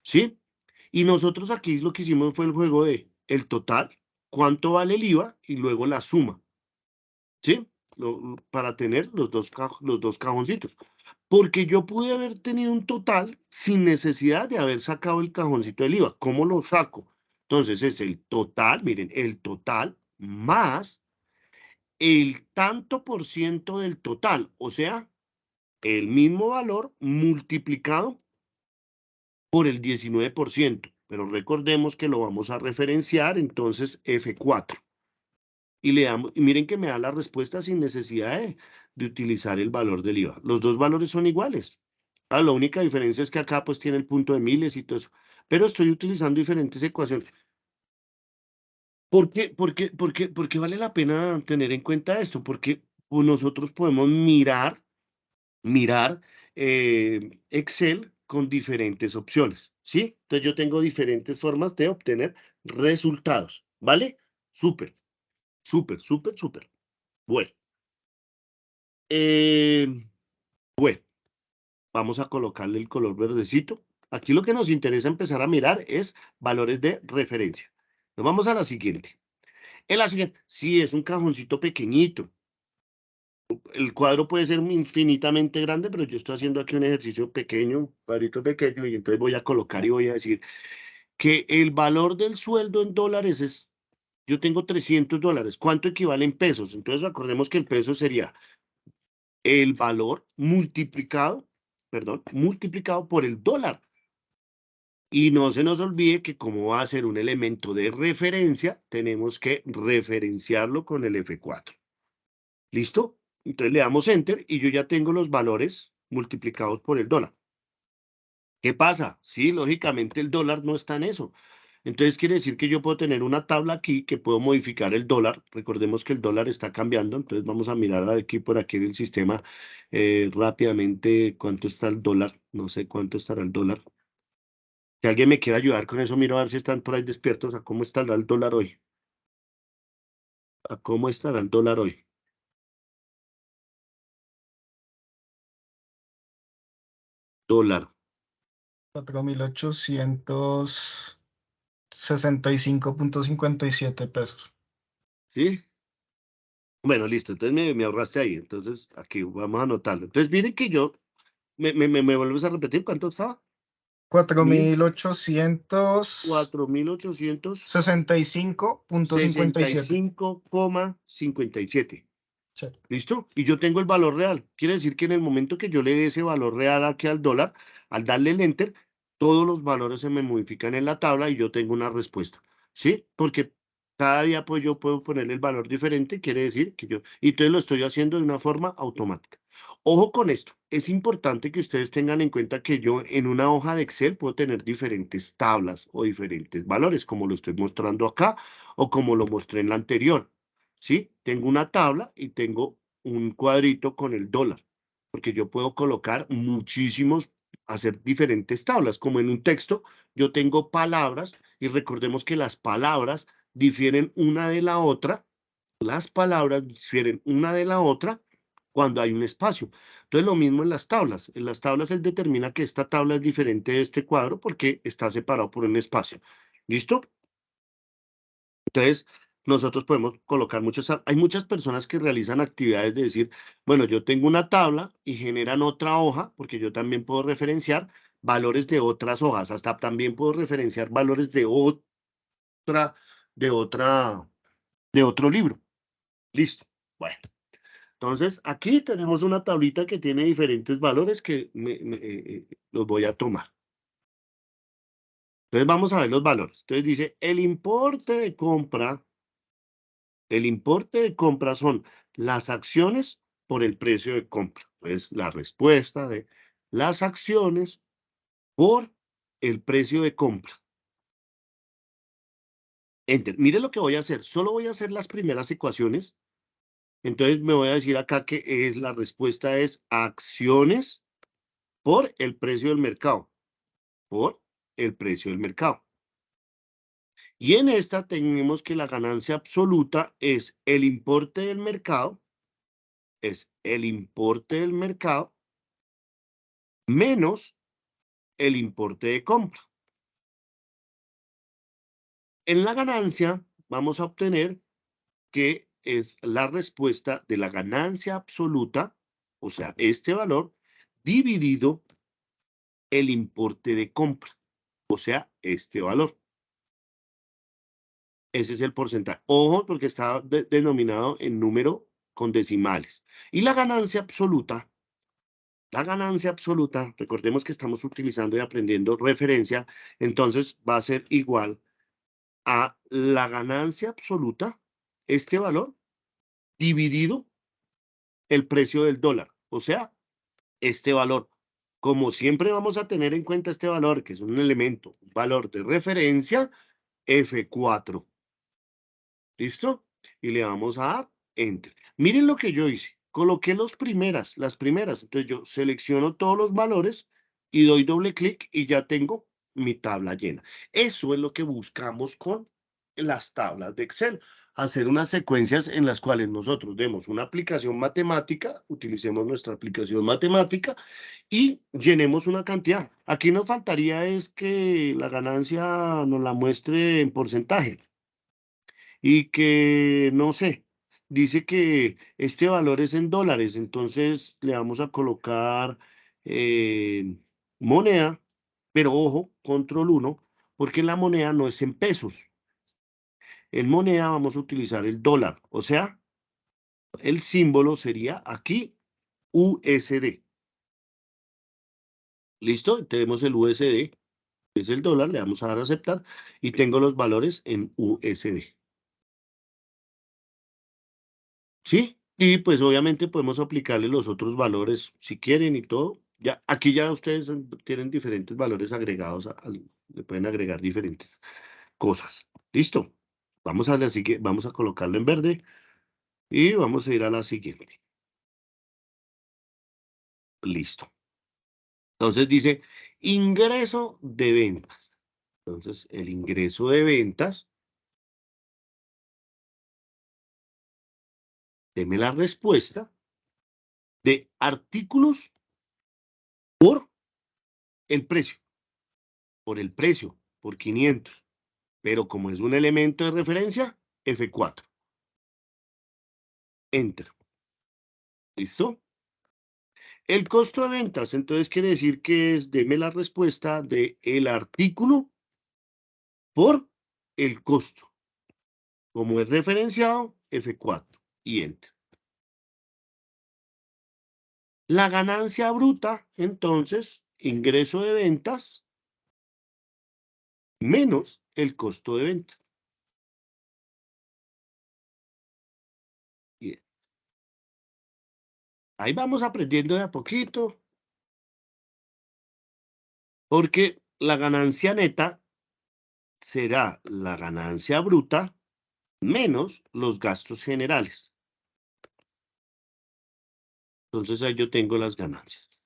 ¿sí? Y nosotros aquí lo que hicimos fue el juego de el total, cuánto vale el IVA y luego la suma. ¿Sí? Para tener los dos cajoncitos. Porque yo pude haber tenido un total sin necesidad de haber sacado el cajoncito del IVA. ¿Cómo lo saco? Entonces es el total, miren, el total más el tanto por ciento del total, o sea, el mismo valor multiplicado por el 19%. Pero recordemos que lo vamos a referenciar, entonces F4. Y le damos, y miren que me da la respuesta sin necesidad de utilizar el valor del IVA. Los dos valores son iguales. Ah, la única diferencia es que acá pues tiene el punto de miles y todo eso. Pero estoy utilizando diferentes ecuaciones. ¿Por qué vale la pena tener en cuenta esto? Porque pues, nosotros podemos mirar Excel con diferentes opciones, ¿sí? Entonces yo tengo diferentes formas de obtener resultados, ¿vale? Súper, súper, súper, súper. Bueno. Eh, bueno, vamos a colocarle el color verdecito. Aquí lo que nos interesa empezar a mirar es valores de referencia. Nos vamos a la siguiente. En la siguiente, sí, es un cajoncito pequeñito. El cuadro puede ser infinitamente grande, pero yo estoy haciendo aquí un ejercicio pequeño, cuadrito pequeño, y entonces voy a colocar y voy a decir que el valor del sueldo en dólares es, yo tengo $300. ¿Cuánto equivale en pesos? Entonces acordemos que el peso sería el valor multiplicado, perdón, multiplicado por el dólar. Y no se nos olvide que como va a ser un elemento de referencia, tenemos que referenciarlo con el F4. ¿Listo? Entonces le damos Enter y yo ya tengo los valores multiplicados por el dólar. ¿Qué pasa? Sí, lógicamente el dólar no está en eso. Entonces quiere decir que yo puedo tener una tabla aquí que puedo modificar el dólar. Recordemos que el dólar está cambiando, entonces vamos a mirar aquí por aquí en el sistema rápidamente cuánto está el dólar. No sé cuánto estará el dólar. Si alguien me quiere ayudar con eso, miro a ver si están por ahí despiertos a cómo estará el dólar hoy. A cómo estará el dólar hoy. Dólar, 4.865.57 pesos. ¿sí? Bueno, listo, entonces me ahorraste ahí. Entonces aquí vamos a anotarlo. Entonces miren que yo, me vuelves a repetir cuánto estaba. cuatro Mil mil ochocientos 4.800. sesenta y cinco punto cincuenta y sesenta y siete cinco coma cincuenta y siete Sí. ¿Listo? Y yo tengo el valor real. Quiere decir que en el momento que yo le dé ese valor real aquí al dólar, al darle el enter, todos los valores se me modifican en la tabla y yo tengo una respuesta. ¿Sí? Porque cada día pues yo puedo ponerle el valor diferente, quiere decir que yo, y entonces lo estoy haciendo de una forma automática. Ojo con esto, es importante que ustedes tengan en cuenta que yo en una hoja de Excel puedo tener diferentes tablas o diferentes valores, como lo estoy mostrando acá o como lo mostré en la anterior. ¿Sí? Tengo una tabla y tengo un cuadrito con el dólar, porque yo puedo colocar muchísimos, hacer diferentes tablas, como en un texto, yo tengo palabras y recordemos que las palabras difieren una de la otra, las palabras difieren una de la otra cuando hay un espacio. Entonces lo mismo en las tablas él determina que esta tabla es diferente de este cuadro porque está separado por un espacio. ¿Listo? Entonces, nosotros podemos colocar hay muchas personas que realizan actividades de decir, bueno, yo tengo una tabla y generan otra hoja, porque yo también puedo referenciar valores de otras hojas, hasta también puedo referenciar valores de otra, de otra, de otro libro. Listo. Bueno, entonces aquí tenemos una tablita que tiene diferentes valores que los voy a tomar. Entonces vamos a ver los valores. Entonces dice, el importe de compra son las acciones por el precio de compra. Entonces, la respuesta de las acciones por el precio de compra. Enter. Mire lo que voy a hacer. Solo voy a hacer las primeras ecuaciones. Entonces, me voy a decir acá que la respuesta es acciones por el precio del mercado. Por el precio del mercado. Y en esta tenemos que la ganancia absoluta es el importe del mercado. Es el importe del mercado menos el importe de compra. En la ganancia vamos a obtener que es la respuesta de la ganancia absoluta, o sea, este valor, dividido el importe de compra, o sea, este valor. Ese es el porcentaje. Ojo, porque está denominado en número con decimales. Y la ganancia absoluta, recordemos que estamos utilizando y aprendiendo referencia, entonces va a ser igual a la ganancia absoluta, este valor, dividido el precio del dólar. O sea, este valor. Como siempre vamos a tener en cuenta este valor, que es un elemento, un valor de referencia, F4. ¿Listo? Y le vamos a dar Enter. Miren lo que yo hice. Coloqué las primeras. Entonces yo selecciono todos los valores y doy doble clic y ya tengo mi tabla llena. Eso es lo que buscamos con las tablas de Excel. Hacer unas secuencias en las cuales nosotros demos una aplicación matemática, utilicemos nuestra aplicación matemática y llenemos una cantidad. Aquí nos faltaría es que la ganancia nos la muestre en porcentaje y que, no sé, dice que este valor es en dólares, entonces le vamos a colocar moneda, pero ojo, control 1, porque la moneda no es en pesos. En moneda vamos a utilizar el dólar, o sea, el símbolo sería aquí USD. ¿Listo? Tenemos el USD, es el dólar, le vamos a dar a aceptar y tengo los valores en USD. ¿Sí? Y pues obviamente podemos aplicarle los otros valores si quieren y todo. Ya, aquí ya ustedes tienen diferentes valores agregados, le pueden agregar diferentes cosas. ¿Listo? Vamos a la siguiente, vamos a colocarlo en verde y vamos a ir a la siguiente. Listo. Entonces dice ingreso de ventas. Entonces el ingreso de ventas, deme la respuesta de artículos por el precio, por 500. Pero como es un elemento de referencia, F4. Enter. ¿Listo? El costo de ventas, entonces quiere decir que es, deme la respuesta de el artículo por el costo. Como es referenciado, F4 y Enter. La ganancia bruta, entonces, ingreso de ventas menos el costo de venta. Bien. Ahí vamos aprendiendo de a poquito, porque la ganancia neta será la ganancia bruta menos los gastos generales. Entonces ahí yo tengo las ganancias.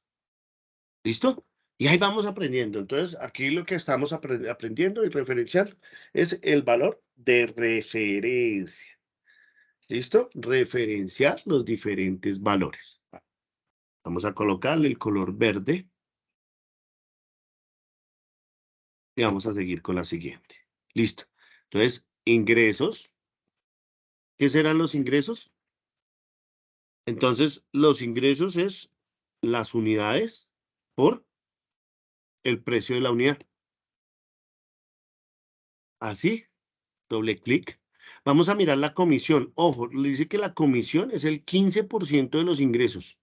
¿Listo? Y ahí vamos aprendiendo. Entonces aquí lo que estamos aprendiendo y referenciando es el valor de referencia. ¿Listo? Referenciar los diferentes valores. Vamos a colocarle el color verde. Y vamos a seguir con la siguiente. Listo. Entonces, ingresos. ¿Qué serán los ingresos? Entonces, los ingresos es las unidades por el precio de la unidad. Así, doble clic. Vamos a mirar la comisión. Ojo, le dice que la comisión es el 15% de los ingresos.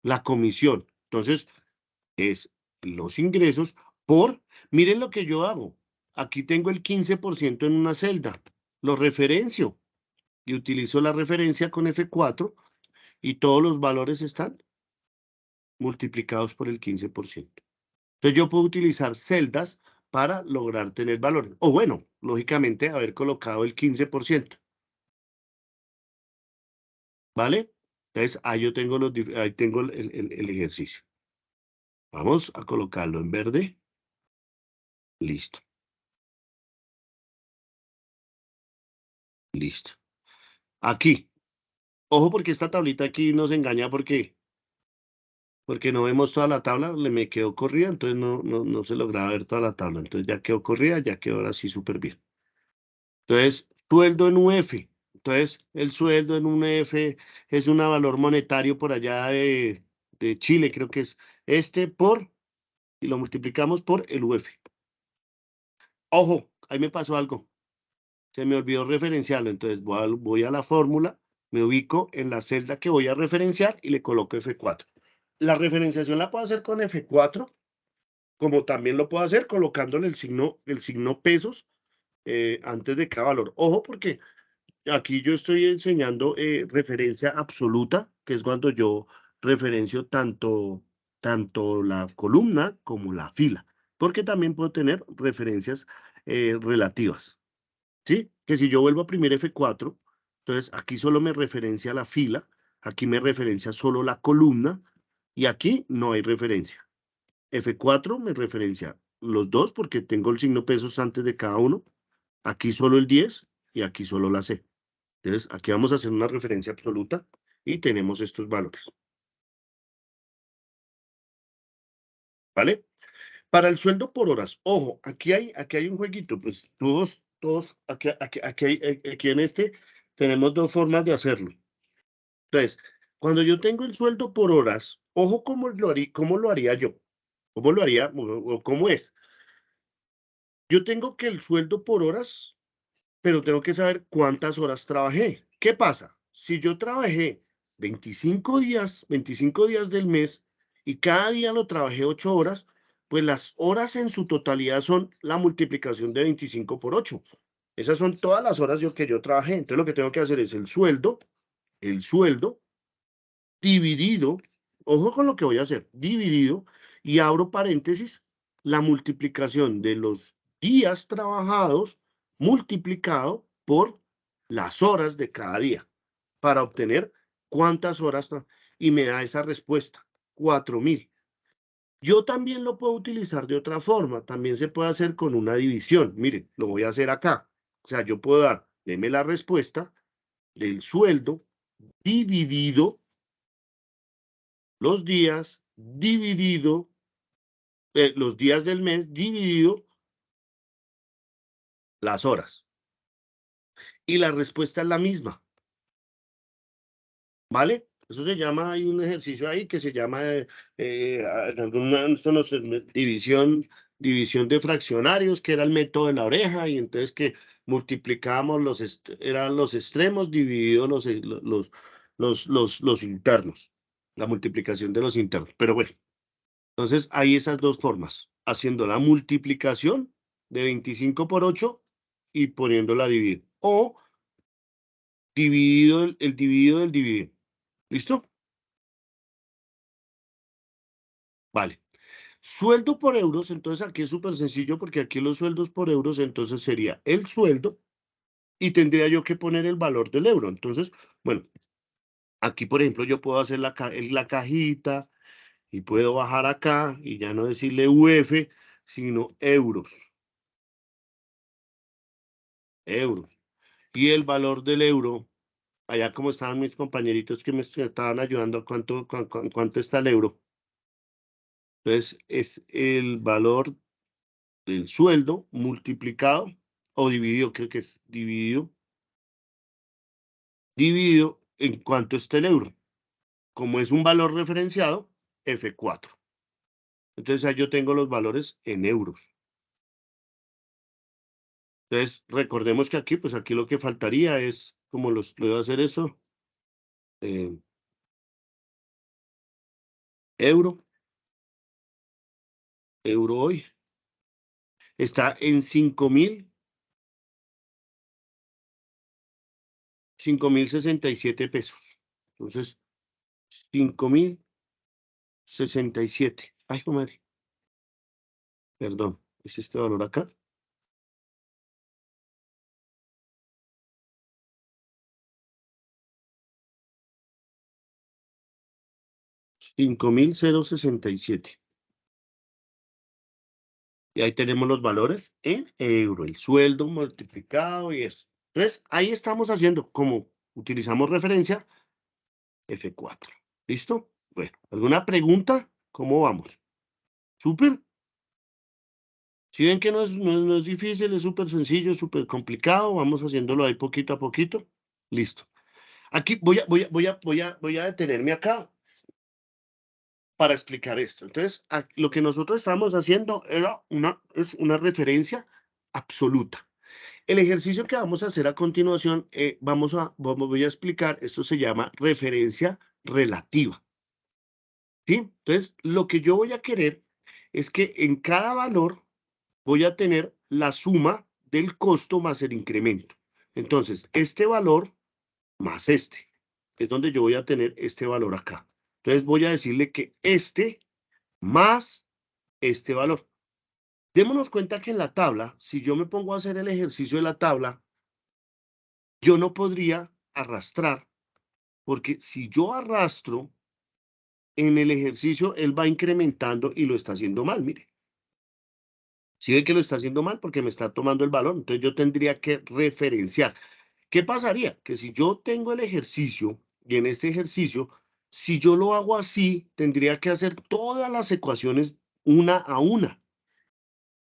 La comisión. Entonces, es los ingresos por, miren lo que yo hago. Aquí tengo el 15% en una celda. Lo referencio y utilizo la referencia con F4 y todos los valores están multiplicados por el 15%. Entonces yo puedo utilizar celdas para lograr tener valor. O bueno, lógicamente haber colocado el 15%. ¿Vale? Entonces ahí yo tengo ahí tengo el ejercicio. Vamos a colocarlo en verde. Listo. Listo. Aquí. Ojo porque esta tablita aquí nos engaña porque no vemos toda la tabla, le me quedó corrida, entonces no se lograba ver toda la tabla. Entonces ya quedó corrida, ya quedó ahora sí súper bien. Entonces, sueldo en UF. Entonces, el sueldo en UF es un valor monetario por allá de Chile, creo que es y lo multiplicamos por el UF. Ojo, ahí me pasó algo. Se me olvidó referenciarlo, entonces voy a la fórmula, me ubico en la celda que voy a referenciar y le coloco F4. La referenciación la puedo hacer con F4, como también lo puedo hacer colocándole el signo pesos antes de cada valor. Ojo, porque aquí yo estoy enseñando referencia absoluta, que es cuando yo referencio tanto la columna como la fila, porque también puedo tener referencias relativas. ¿Sí? Que si yo vuelvo a oprimir F4, entonces aquí solo me referencia la fila, aquí me referencia solo la columna, y aquí no hay referencia. F4 me referencia los dos porque tengo el signo pesos antes de cada uno, aquí solo el 10 y aquí solo la C. Entonces, aquí vamos a hacer una referencia absoluta y tenemos estos valores. ¿Vale? Para el sueldo por horas, ojo, aquí hay un jueguito, pues aquí en este tenemos dos formas de hacerlo. Entonces, cuando yo tengo el sueldo por horas, ojo cómo lo haría yo, cómo lo haría o cómo es. Yo tengo que el sueldo por horas, pero tengo que saber cuántas horas trabajé. ¿Qué pasa? Si yo trabajé 25 días del mes y cada día lo trabajé 8 horas, pues las horas en su totalidad son la multiplicación de 25 por 8. Esas son todas las horas que yo trabajé. Entonces lo que tengo que hacer es el sueldo dividido, ojo con lo que voy a hacer, dividido, y abro paréntesis, la multiplicación de los días trabajados multiplicado por las horas de cada día para obtener cuántas horas y me da esa respuesta, 4000. Yo también lo puedo utilizar de otra forma, también se puede hacer con una división. Miren, lo voy a hacer acá. O sea, yo puedo dar, deme la respuesta del sueldo dividido los días dividido, los días del mes dividido las horas. Y la respuesta es la misma, ¿vale? Eso se llama, hay un ejercicio ahí que se llama, esto no sé, división de fraccionarios, que era el método de la oreja, y entonces que multiplicábamos eran los extremos divididos los internos, la multiplicación de los internos. Pero bueno. Entonces, hay esas dos formas, haciendo la multiplicación de 25 por 8 y poniéndola a dividir. O dividido el dividido del dividido. ¿Listo? Vale. Sueldo por euros, entonces aquí es súper sencillo porque aquí los sueldos por euros, entonces sería el sueldo y tendría yo que poner el valor del euro. Entonces, bueno, aquí por ejemplo yo puedo hacer la cajita y puedo bajar acá y ya no decirle UF, sino euros. Euros. Y el valor del euro, allá como estaban mis compañeritos que me estaban ayudando, ¿cuánto está el euro? Entonces, es el valor del sueldo multiplicado o dividido, creo que es dividido en cuánto está el euro. Como es un valor referenciado, F4. Entonces, ahí yo tengo los valores en euros. Entonces, recordemos que aquí, pues aquí lo que faltaría es, como lo voy a hacer eso, euro hoy, está en 5,067 pesos. Entonces, 5,067. Ay, madre, perdón, ¿es este valor acá? 5,067. Y ahí tenemos los valores en euro, el sueldo multiplicado y eso. Entonces, ahí estamos haciendo, como utilizamos referencia, F4. ¿Listo? Bueno, ¿alguna pregunta? ¿Cómo vamos? ¿Súper? Si ven que no es difícil, es súper sencillo, súper complicado, vamos haciéndolo ahí poquito a poquito. Listo. Aquí voy a detenerme acá para explicar esto. Entonces, lo que nosotros estamos haciendo es una referencia absoluta. El ejercicio que vamos a hacer a continuación, voy a explicar, esto se llama referencia relativa. ¿Sí? Entonces, lo que yo voy a querer es que en cada valor voy a tener la suma del costo más el incremento. Entonces, este valor más este, es donde yo voy a tener este valor acá. Entonces, voy a decirle que este más este valor. Démonos cuenta que en la tabla, si yo me pongo a hacer el ejercicio de la tabla, yo no podría arrastrar, porque si yo arrastro en el ejercicio, él va incrementando y lo está haciendo mal, mire. Si ve que lo está haciendo mal porque me está tomando el valor, entonces yo tendría que referenciar. ¿Qué pasaría? Que si yo tengo el ejercicio y en este ejercicio, si yo lo hago así, tendría que hacer todas las ecuaciones una a una.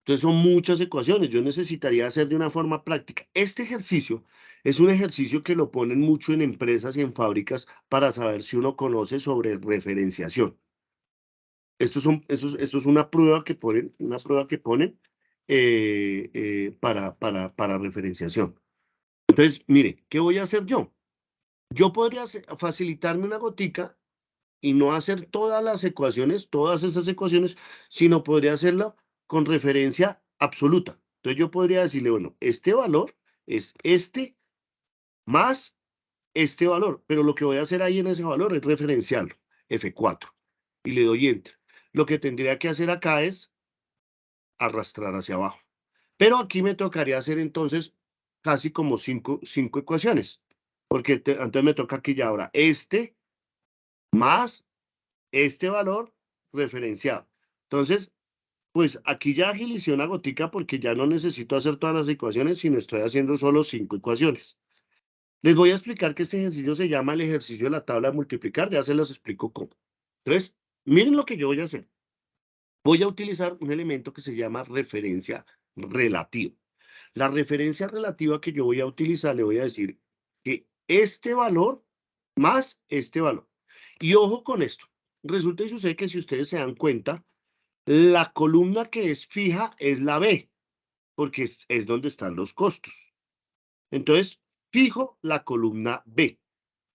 Entonces son muchas ecuaciones, yo necesitaría hacer de una forma práctica. Este ejercicio es un ejercicio que lo ponen mucho en empresas y en fábricas para saber si uno conoce sobre referenciación. Esto es una prueba que ponen para referenciación. Entonces, mire, ¿qué voy a hacer yo? Yo podría facilitarme una gotica y no hacer todas las ecuaciones, todas esas ecuaciones, sino podría hacerlo con referencia absoluta. Entonces yo podría decirle, bueno, este valor es este más este valor, pero lo que voy a hacer ahí en ese valor es referenciarlo, F4, y le doy Enter. Lo que tendría que hacer acá es arrastrar hacia abajo. Pero aquí me tocaría hacer entonces casi como cinco ecuaciones, porque entonces me toca aquí ya ahora este más este valor referenciado. Entonces, pues aquí ya agilicé una gotica porque ya no necesito hacer todas las ecuaciones, sino estoy haciendo solo 5 ecuaciones. Les voy a explicar que este ejercicio se llama el ejercicio de la tabla de multiplicar, ya se los explico cómo. Entonces, miren lo que yo voy a hacer. Voy a utilizar un elemento que se llama referencia relativa. La referencia relativa que yo voy a utilizar, le voy a decir que este valor más este valor. Y ojo con esto. Resulta y sucede que si ustedes se dan cuenta, la columna que es fija es la B, porque es donde están los costos. Entonces, fijo la columna B.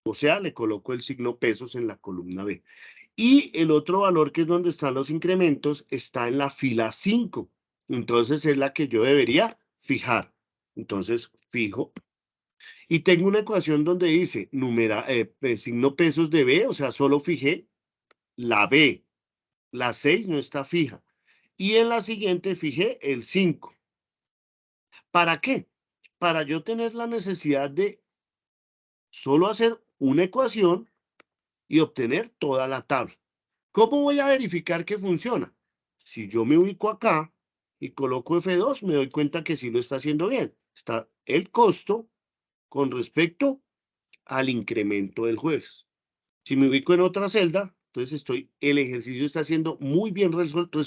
O sea, le coloco el signo pesos en la columna B. Y el otro valor, que es donde están los incrementos, está en la fila 5. Entonces, es la que yo debería fijar. Entonces, fijo. Y tengo una ecuación donde dice signo pesos de B, o sea, solo fijé la B. La 6 no está fija. Y en la siguiente fijé el 5. ¿Para qué? Para yo tener la necesidad de solo hacer una ecuación y obtener toda la tabla. ¿Cómo voy a verificar que funciona? Si yo me ubico acá y coloco F2, me doy cuenta que sí lo está haciendo bien. Está el costo con respecto al incremento del jueves. Si me ubico en otra celda, entonces el ejercicio está siendo muy bien resuelto,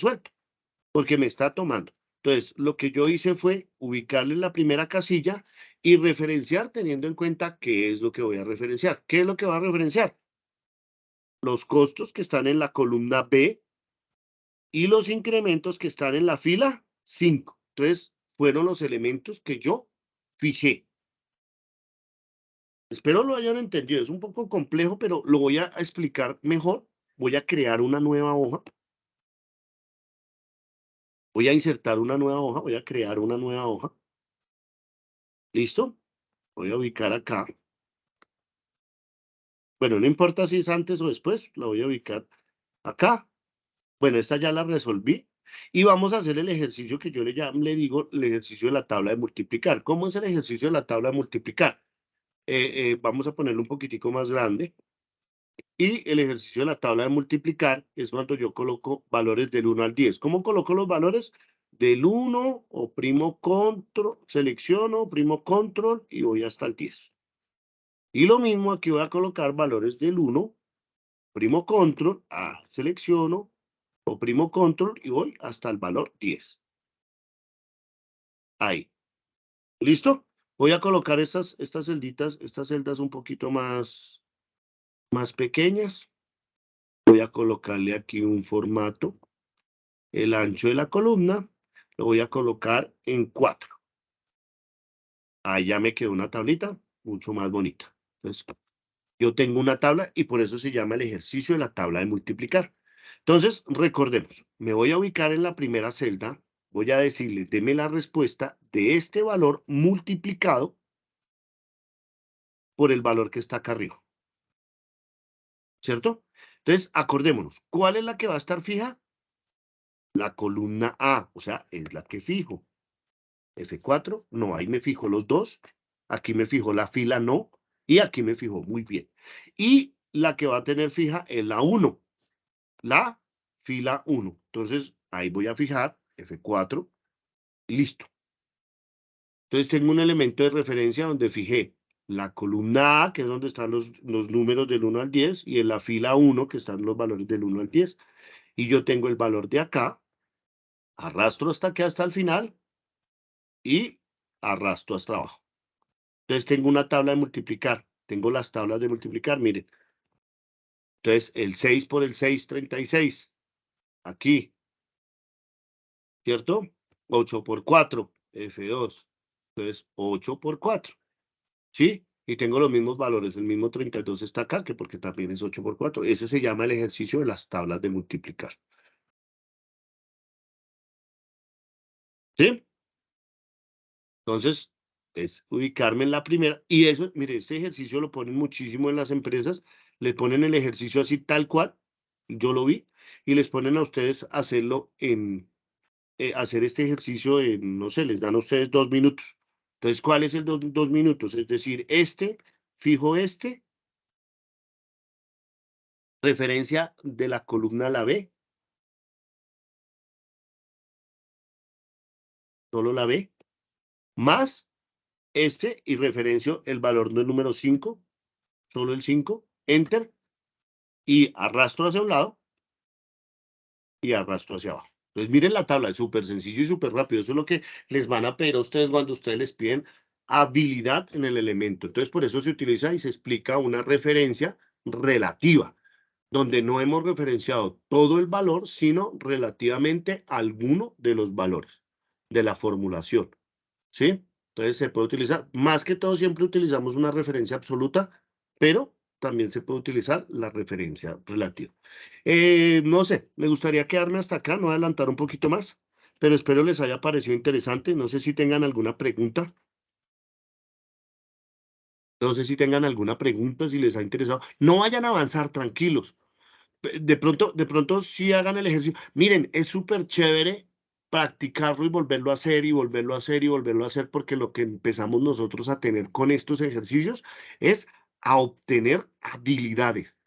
porque me está tomando. Entonces, lo que yo hice fue ubicarle en la primera casilla y referenciar teniendo en cuenta qué es lo que voy a referenciar. ¿Qué es lo que va a referenciar? Los costos que están en la columna B y los incrementos que están en la fila 5. Entonces, fueron los elementos que yo fijé. Espero lo hayan entendido. Es un poco complejo, pero lo voy a explicar mejor. Voy a crear una nueva hoja. Voy a insertar una nueva hoja. Voy a crear una nueva hoja. ¿Listo? Voy a ubicar acá. Bueno, no importa si es antes o después. La voy a ubicar acá. Bueno, esta ya la resolví. Y vamos a hacer el ejercicio que yo le digo el ejercicio de la tabla de multiplicar. ¿Cómo es el ejercicio de la tabla de multiplicar? Vamos a ponerlo un poquitico más grande. Y el ejercicio de la tabla de multiplicar es cuando yo coloco valores del 1 al 10. ¿Cómo coloco los valores? Del 1, oprimo control, selecciono, oprimo control y voy hasta el 10. Y lo mismo aquí voy a colocar valores del 1, oprimo control, selecciono, oprimo control y voy hasta el valor 10. Ahí. ¿Listo? Voy a colocar estas celdas un poquito más pequeñas. Voy a colocarle aquí un formato. El ancho de la columna lo voy a colocar en 4. Ahí ya me quedó una tablita mucho más bonita. Entonces, yo tengo una tabla y por eso se llama el ejercicio de la tabla de multiplicar. Entonces, recordemos, me voy a ubicar en la primera celda, voy a decirle, deme la respuesta de este valor multiplicado por el valor que está acá arriba. ¿Cierto? Entonces, acordémonos, ¿cuál es la que va a estar fija? La columna A, o sea, es la que fijo. F4, no, ahí me fijo los dos. Aquí me fijo la fila no. Y aquí me fijo muy bien. Y la que va a tener fija es la 1. La fila 1. Entonces, ahí voy a fijar F4. Listo. Entonces, tengo un elemento de referencia donde fijé la columna A, que es donde están los números del 1 al 10, y en la fila 1, que están los valores del 1 al 10. Y yo tengo el valor de acá, arrastro hasta aquí, hasta el final, y arrastro hasta abajo. Entonces tengo una tabla de multiplicar. Tengo las tablas de multiplicar, miren. Entonces, el 6 por el 6, 36. Aquí, ¿cierto? 8 por 4, F2. Entonces, 8 por 4. ¿Sí? Y tengo los mismos valores. El mismo 32 está acá, que porque también es 8 por 4. Ese se llama el ejercicio de las tablas de multiplicar. ¿Sí? Entonces, es ubicarme en la primera. Y eso, mire, este ejercicio lo ponen muchísimo en las empresas. Le ponen el ejercicio así tal cual. Yo lo vi. Y les ponen a ustedes hacerlo hacer este ejercicio en, no sé, les dan a ustedes 2 minutos. Entonces, ¿cuál es el 2 minutos? Es decir, fijo referencia de la columna a la B, solo la B, más y referencio el valor del número 5, solo el 5, enter, y arrastro hacia un lado y arrastro hacia abajo. Entonces, miren la tabla, es súper sencillo y súper rápido. Eso es lo que les van a pedir a ustedes cuando ustedes les piden habilidad en el elemento. Entonces, por eso se utiliza y se explica una referencia relativa, donde no hemos referenciado todo el valor, sino relativamente alguno de los valores de la formulación. ¿Sí? Entonces, se puede utilizar, más que todo, siempre utilizamos una referencia absoluta, pero también se puede utilizar la referencia relativa. No sé, me gustaría quedarme hasta acá, no adelantar un poquito más, pero espero les haya parecido interesante. No sé si tengan alguna pregunta. No sé si tengan alguna pregunta, si les ha interesado. No vayan a avanzar, tranquilos. De pronto sí hagan el ejercicio. Miren, es súper chévere practicarlo y volverlo a hacer y volverlo a hacer y volverlo a hacer, porque lo que empezamos nosotros a tener con estos ejercicios es a obtener habilidades,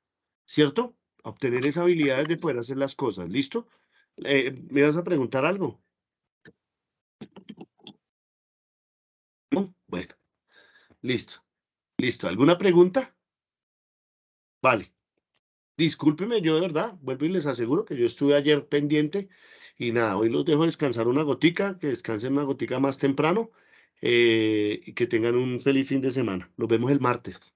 ¿cierto? A obtener esas habilidades de poder hacer las cosas. ¿Listo? ¿Me vas a preguntar algo? ¿No? Bueno, listo. Listo. ¿Alguna pregunta? Vale. Discúlpeme, yo de verdad, vuelvo y les aseguro que yo estuve ayer pendiente Y nada, hoy los dejo descansar una gotica, que descansen una gotica más temprano y que tengan un feliz fin de semana. Nos vemos el martes.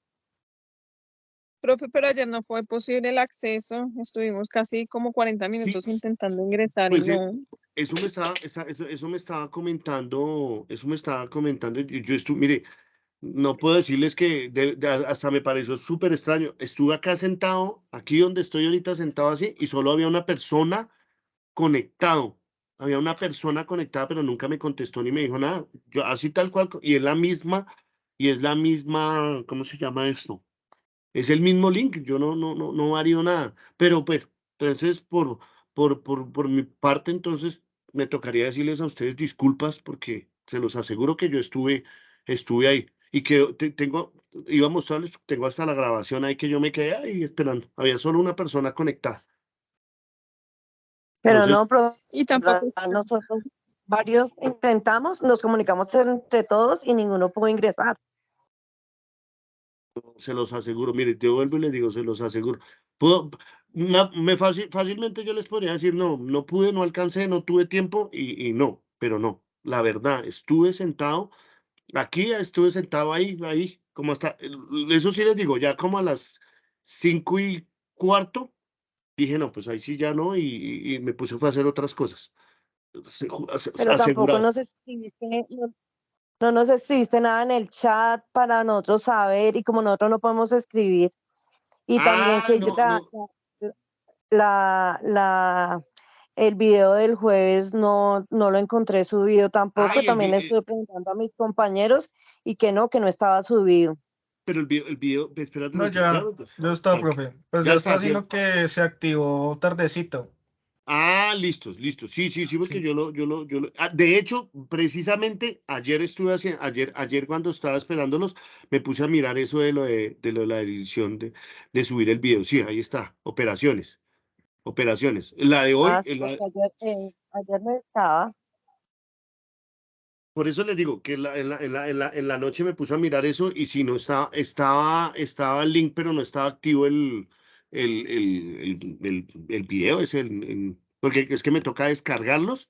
Profe, pero ayer no fue posible el acceso. Estuvimos casi como 40 Sí, minutos intentando ingresar y pues no. eso me estaba comentando. Yo estuve, mire, no puedo decirles que hasta me pareció súper extraño. Estuve acá sentado, aquí donde estoy ahorita sentado así, y solo había una persona conectado. Había una persona conectada, pero nunca me contestó ni me dijo nada. Yo así tal cual, y es la misma, ¿cómo se llama esto? Es el mismo link, yo no varío nada. Pero pues, entonces, por mi parte, entonces, me tocaría decirles a ustedes disculpas porque se los aseguro que yo estuve ahí. Y que iba a mostrarles, tengo hasta la grabación ahí que yo me quedé ahí esperando. Había solo una persona conectada. Pero no, Entonces, profe, Y tampoco. nosotros varios intentamos, nos comunicamos entre todos y ninguno pudo ingresar. se los aseguro, mire, yo vuelvo y les digo, se los aseguro. Fácilmente yo les podría decir, no, no pude, no alcancé, no tuve tiempo y no, pero no. La verdad, estuve sentado, aquí estuve sentado ahí, como hasta, eso sí les digo, ya como a las 5:15, dije, no, pues ahí sí ya no, y me puse a hacer otras cosas. Pero tampoco Asegurado. nos escribiste, no nos escribiste nada en el chat para nosotros saber y como nosotros no podemos escribir. Y también Ah, que no, no. la, el video del jueves no lo encontré subido tampoco. Ay, También le estuve preguntando a mis compañeros y que no estaba subido. pero el video, espérate un No, momentico, ya, ya está, profe. Pues ya ya está, está, ¿cierto? sino que se activó tardecito. Ah, listos, listos. Sí, sí, sí, porque Sí. de hecho, precisamente ayer estuve haciendo, ayer cuando estaba esperándolos, me puse a mirar eso de la edición de subir el video. Sí, ahí está. Operaciones. La de Ah, hoy, sí, porque ayer no estaba. por eso les digo que en la noche me puse a mirar eso y si no estaba el link, pero no estaba activo el video, porque es que me toca descargarlos.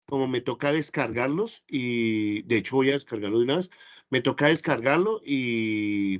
Como me toca descargarlos y de hecho voy a descargarlo de una vez, me toca descargarlo y